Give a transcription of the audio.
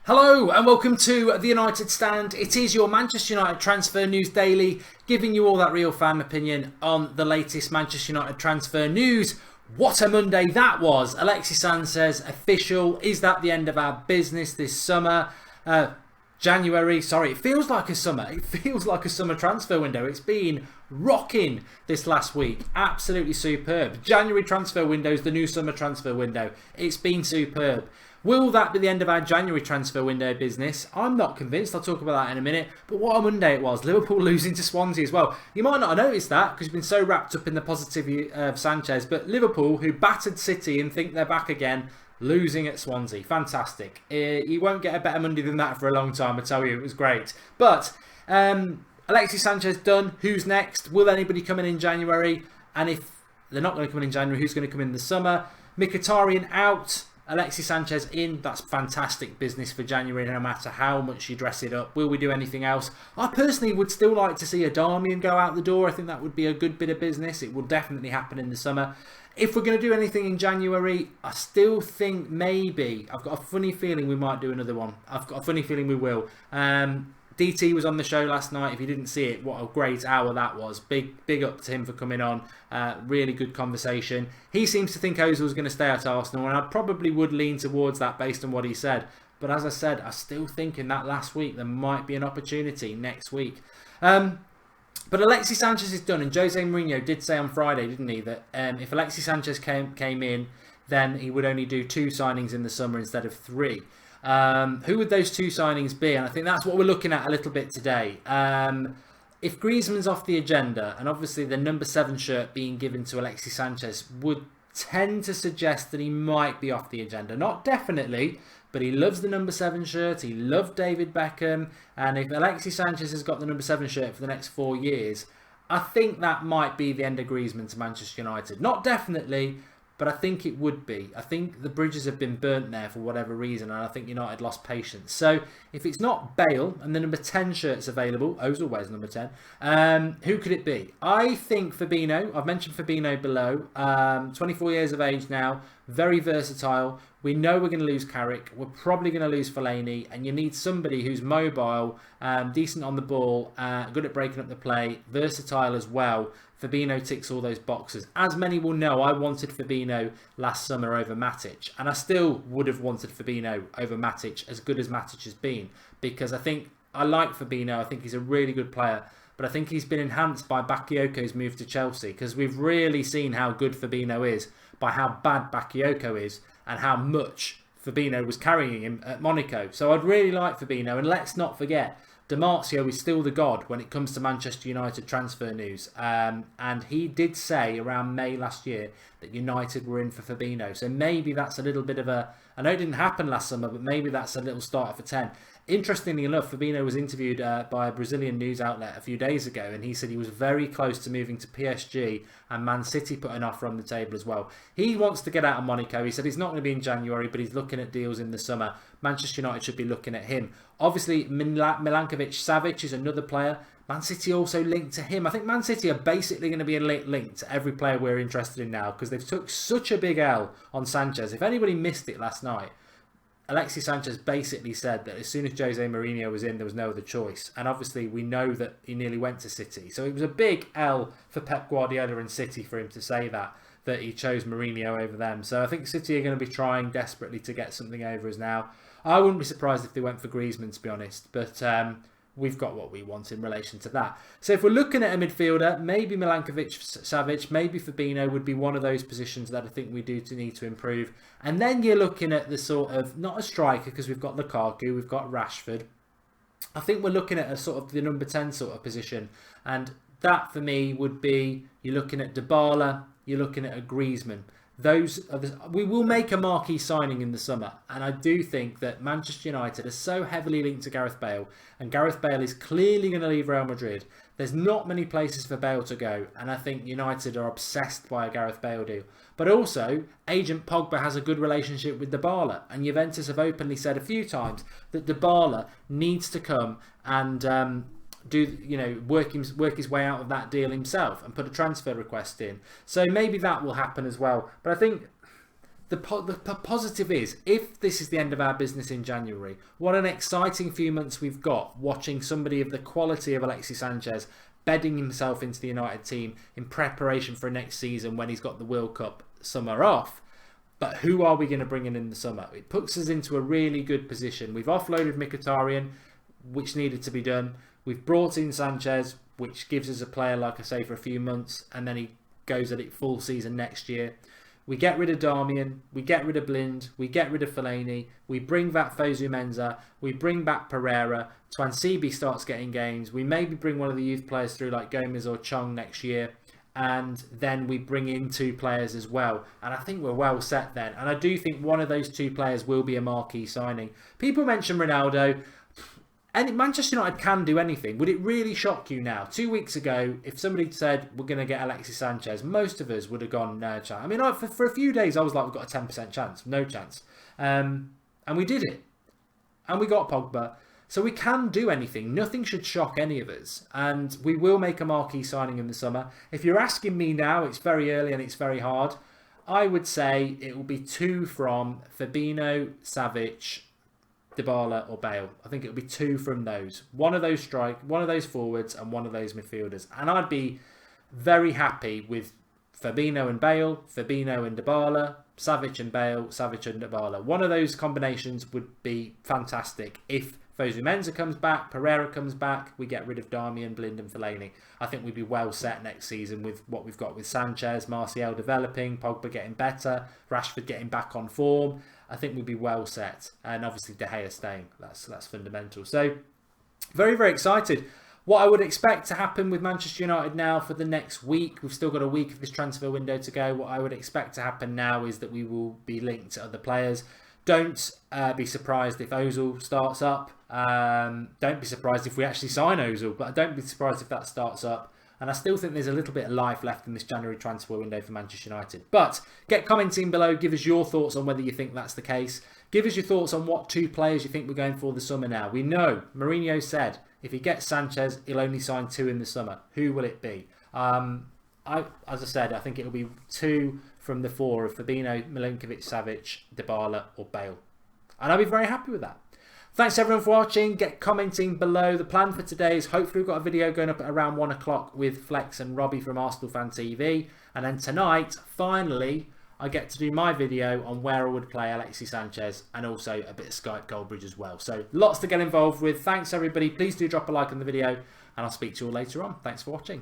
Hello and welcome to the United Stand. It is your Manchester United transfer news daily, giving you all that real fan opinion on the latest Manchester United transfer news. What a Monday that was. Alexis Sanchez official. Is that the end of our business this summer? January, sorry, it feels like a summer. It feels like a summer transfer window. It's been rocking this last week. Absolutely superb. January transfer window is the new summer transfer window. It's been superb. Will that be the end of our January transfer window business? I'm not convinced. I'll talk about that in a minute. But what a Monday it was. Liverpool losing to Swansea as well. You might not have noticed that because you've been so wrapped up in the positivity of Sanchez. But Liverpool, who battered City and think they're back again, losing at Swansea. Fantastic. You won't get a better Monday than that for a long time, I tell you. It was great. But Alexis Sanchez done. Who's next? Will anybody come in January? And if they're not going to come in January, who's going to come in the summer? Mkhitaryan out. Alexis Sanchez in. That's fantastic business for January, no matter how much you dress it up. Will we do anything else? I personally would still like to see a Darmian go out the door. I think that would be a good bit of business. It will definitely happen in the summer. If we're going to do anything in January, I still think maybe, I've got a funny feeling we might do another one. I've got a funny feeling we will. DT was on the show last night. If you didn't see it, what a great hour that was. Big up to him for coming on. Really good conversation. He seems to think Ozil was going to stay at Arsenal, and I probably would lean towards that based on what he said. But as I said, I still think in that last week there might be an opportunity next week. But Alexis Sanchez is done, and Jose Mourinho did say on Friday, didn't he, that if Alexis Sanchez came in, then he would only do 2 signings in the summer instead of 3. Who would those 2 signings be? And I think that's what we're looking at a little bit today. If Griezmann's off the agenda, and obviously the number 7 shirt being given to Alexis Sanchez would tend to suggest that he might be off the agenda. Not definitely, but he loves the number 7 shirt. He loved David Beckham. And if Alexis Sanchez has got the number 7 shirt for the next 4 years, I think that might be the end of Griezmann to Manchester United. Not definitely, but I think it would be. I think the bridges have been burnt there for whatever reason, and I think United lost patience. So if it's not Bale and the number 10 shirt's available, Ozil wears number 10, who could it be? I think Fabinho. I've mentioned Fabinho below. 24 years of age now, very versatile. We know we're going to lose Carrick. We're probably going to lose Fellaini, and you need somebody who's mobile, decent on the ball, good at breaking up the play, versatile as well. Fabinho ticks all those boxes. As many will know, I wanted Fabinho last summer over Matic, and I still would have wanted Fabinho over Matic, as good as Matic has been, because I like Fabinho. I think he's a really good player, but I think he's been enhanced by Bakayoko's move to Chelsea, because we've really seen how good Fabinho is by how bad Bakayoko is and how much Fabinho was carrying him at Monaco. So I'd really like Fabinho, and let's not forget, Di Marzio is still the god when it comes to Manchester United transfer news. And he did say around May last year that United were in for Fabinho. So maybe that's a little bit of a... I know it didn't happen last summer, but maybe that's a little starter for 10. Interestingly enough, Fabinho was interviewed by a Brazilian news outlet a few days ago, and he said he was very close to moving to PSG, and Man City put an offer on the table as well. He wants to get out of Monaco. He said he's not going to be in January, but he's looking at deals in the summer. Manchester United should be looking at him. Obviously, Milankovic-Savic is another player. Man City also linked to him. I think Man City are basically going to be linked to every player we're interested in now, because they've took such a big L on Sanchez. If anybody missed it last night, Alexis Sanchez basically said that as soon as Jose Mourinho was in, there was no other choice. And obviously, we know that he nearly went to City. So it was a big L for Pep Guardiola and City for him to say that he chose Mourinho over them. So I think City are going to be trying desperately to get something over us now. I wouldn't be surprised if they went for Griezmann, to be honest. But we've got what we want in relation to that. So if we're looking at a midfielder, maybe Milankovic-Savic, maybe Fabinho would be one of those positions that I think we do need to improve. And then you're looking at the sort of, not a striker, because we've got Lukaku, we've got Rashford. I think we're looking at a sort of the number 10 sort of position. And that for me would be, you're looking at Dybala, you're looking at a Griezmann. We will make a marquee signing in the summer, and I do think that Manchester United are so heavily linked to Gareth Bale, and Gareth Bale is clearly going to leave Real Madrid. There's not many places for Bale to go, and I think United are obsessed by a Gareth Bale deal. But also, Agent Pogba has a good relationship with Dybala, and Juventus have openly said a few times that Dybala needs to come and work his way out of that deal himself and put a transfer request in. So maybe that will happen as well. But I think the positive is, if this is the end of our business in January, what an exciting few months we've got watching somebody of the quality of Alexis Sanchez bedding himself into the United team in preparation for next season when he's got the World Cup summer off. But who are we going to bring in the summer? It puts us into a really good position. We've offloaded Mkhitaryan, which needed to be done. We've brought in Sanchez, which gives us a player, like I say, for a few months, and then he goes at it full season next year. We get rid of Darmian, we get rid of Blind, we get rid of Fellaini, we bring back Fosu Mensah, we bring back Pereira, Twansibi starts getting games, we maybe bring one of the youth players through like Gomez or Chong next year, and then we bring in 2 players as well, and I think we're well set then. And I do think one of those 2 players will be a marquee signing. People mention Ronaldo, and Manchester United can do anything. Would it really shock you now? 2 weeks ago, if somebody said we're going to get Alexis Sanchez, most of us would have gone, no chance. I mean, for a few days I was like, we've got a 10% chance, no chance, and we did it, and we got Pogba. So we can do anything. Nothing should shock any of us. And we will make a marquee signing in the summer. If you're asking me now, it's very early and it's very hard. I would say it will be 2 from Fabinho, Savic, Dybala or Bale. I think it will be 2 from those. One of those forwards and one of those midfielders. And I'd be very happy with Fabinho and Bale, Fabinho and Dybala, Savic and Bale, Savic and Dybala. One of those combinations would be fantastic if Fosu Mensah comes back, Pereira comes back, we get rid of Darmian, Blind and Fellaini. I think we'd be well set next season with what we've got with Sanchez, Martial developing, Pogba getting better, Rashford getting back on form. I think we'd be well set. And obviously De Gea staying. That's fundamental. So, very, very excited. What I would expect to happen with Manchester United now for the next week, we've still got a week of this transfer window to go. What I would expect to happen now is that we will be linked to other players. Don't be surprised if Ozil starts up. Don't be surprised if we actually sign Ozil, but don't be surprised if that starts up. And I still think there's a little bit of life left in this January transfer window for Manchester United. But get commenting below, give us your thoughts on whether you think that's the case. Give us your thoughts on what 2 players you think we're going for the summer now. We know Mourinho said if he gets Sanchez, he'll only sign 2 in the summer. Who will it be? As I said, I think it'll be 2 from the 4 of Fabinho, Milinkovic, Savic, Dybala or Bale. And I'll be very happy with that. Thanks everyone for watching. Get commenting below. The plan for today is hopefully we've got a video going up at around 1 o'clock with Flex and Robbie from Arsenal Fan TV. And then tonight, finally, I get to do my video on where I would play Alexis Sanchez and also a bit of Skype Goldbridge as well. So lots to get involved with. Thanks everybody. Please do drop a like on the video and I'll speak to you all later on. Thanks for watching.